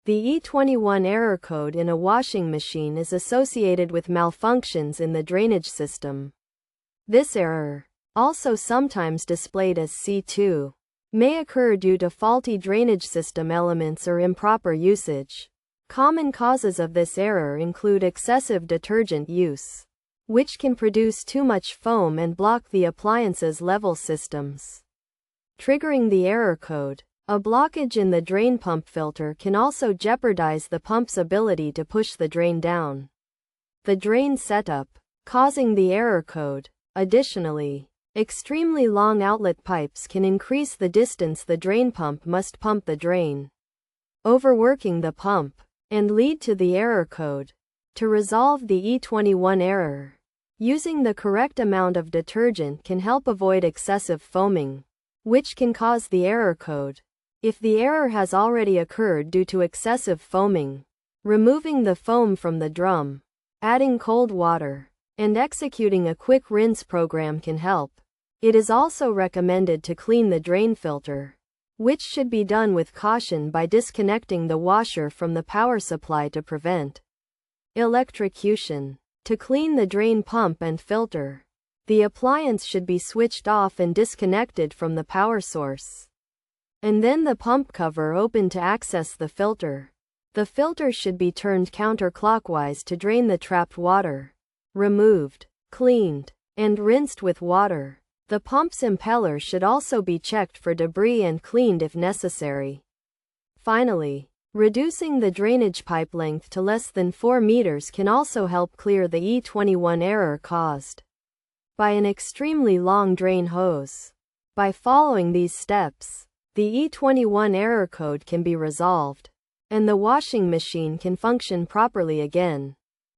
The E21 error code in a washing machine is associated with malfunctions in the drainage system. This error, also sometimes displayed as C2, may occur due to faulty drainage system elements or improper usage. Common causes of this error include excessive detergent use, which can produce too much foam and block the appliance's level systems, triggering the error code. A blockage in the drain pump filter can also jeopardize the pump's ability to push the drain down the drain setup, causing the error code. Additionally, extremely long outlet pipes can increase the distance the drain pump must pump the drain, overworking the pump, and lead to the error code. To resolve the E21 error, using the correct amount of detergent can help avoid excessive foaming, which can cause the error code. If the error has already occurred due to excessive foaming, removing the foam from the drum, adding cold water, and executing a quick rinse program can help. It is also recommended to clean the drain filter, which should be done with caution by disconnecting the washer from the power supply to prevent electrocution. To clean the drain pump and filter, the appliance should be switched off and disconnected from the power source, and then the pump cover open to access the filter. The filter should be turned counterclockwise to drain the trapped water. Removed, cleaned, and rinsed with water. The pump's impeller should also be checked for debris and cleaned if necessary. Finally, reducing the drainage pipe length to less than 4 meters can also help clear the E21 error caused by an extremely long drain hose. By following these steps, the E21 error code can be resolved, and the washing machine can function properly again.